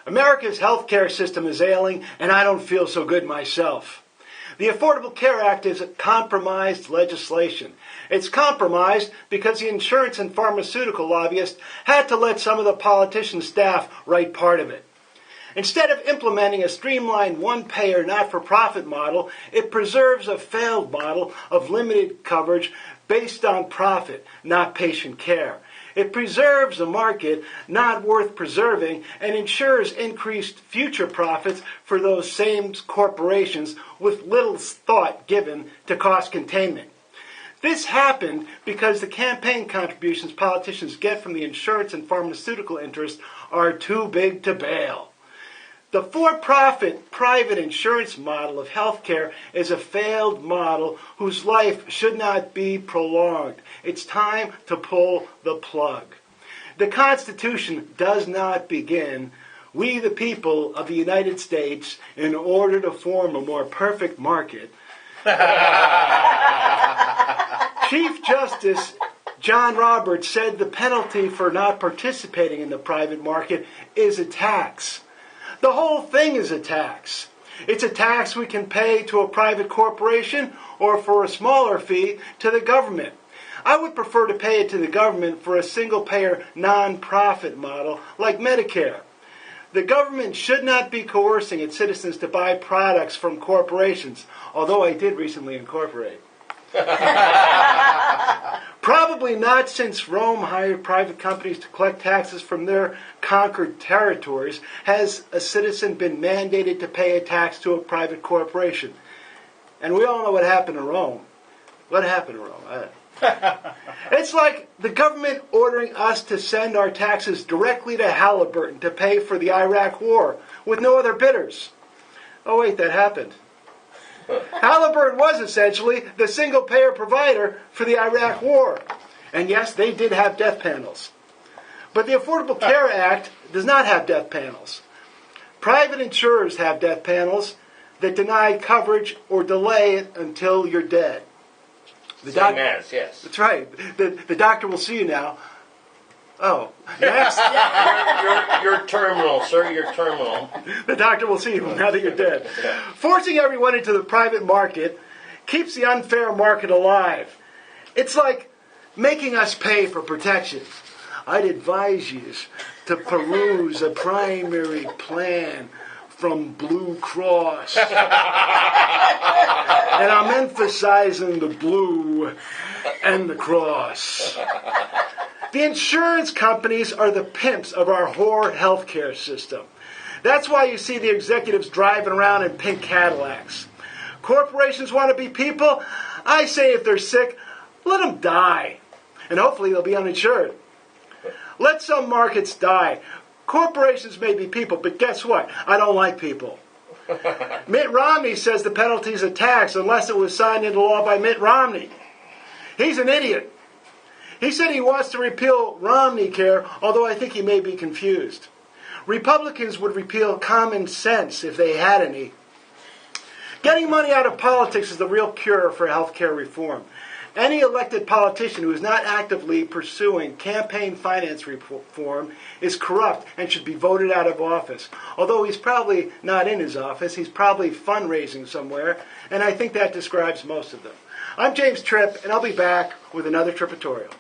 America's healthcare system is ailing, and I don't feel so good myself. The Affordable Care Act is compromised legislation. It's compromised because the insurance and pharmaceutical lobbyists had to let some of the politicians' staff write part of it. Instead of implementing a streamlined one-payer, not-for-profit model, it preserves a failed model of limited coverage based on profit, not patient care. It preserves a market not worth preserving and ensures increased future profits for those same corporations with little thought given to cost containment. This happened because the campaign contributions politicians get from the insurance and pharmaceutical interests are too big to bail. The for-profit private insurance model of healthcare is a failed model whose life should not be prolonged. It's time to pull the plug. The Constitution does not begin, "We the people of the United States, in order to form a more perfect market." Chief Justice John Roberts said the penalty for not participating in the private market is a tax. The whole thing is a tax. It's a tax we can pay to a private corporation or for a smaller fee to the government. I would prefer to pay it to the government for a single-payer, non-profit model like Medicare. The government should not be coercing its citizens to buy products from corporations, although I did recently incorporate. Probably not, since Rome hired private companies to collect taxes from their conquered territories, has a citizen been mandated to pay a tax to a private corporation. And we all know what happened in Rome. What happened in Rome? It's like the government ordering us to send our taxes directly to Halliburton to pay for the Iraq War with no other bidders. Oh wait, that happened. Halliburton was essentially the single-payer provider for the Iraq War. And yes, they did have death panels. But the Affordable Care Act does not have death panels. Private insurers have death panels that deny coverage or delay it until you're dead. Same as, yes. That's right. The doctor will see you now. Oh, next. You're terminal, sir. You're terminal. The doctor will see you now that you're dead. Forcing everyone into the private market keeps the unfair market alive. It's like making us pay for protection. I'd advise you to peruse a primary plan from Blue Cross. And I'm emphasizing the blue and the cross. The insurance companies are the pimps of our whore healthcare system. That's why you see the executives driving around in pink Cadillacs. Corporations want to be people. I say if they're sick, let them die. And hopefully they'll be uninsured. Let some markets die. Corporations may be people, but guess what? I don't like people. Mitt Romney says the penalty is a tax unless it was signed into law by Mitt Romney. He's an idiot. He said he wants to repeal Romney Care, although I think he may be confused. Republicans would repeal common sense if they had any. Getting money out of politics is the real cure for health care reform. Any elected politician who is not actively pursuing campaign finance reform is corrupt and should be voted out of office. Although he's probably not in his office, he's probably fundraising somewhere, and I think that describes most of them. I'm James Tripp, and I'll be back with another Trippitorial.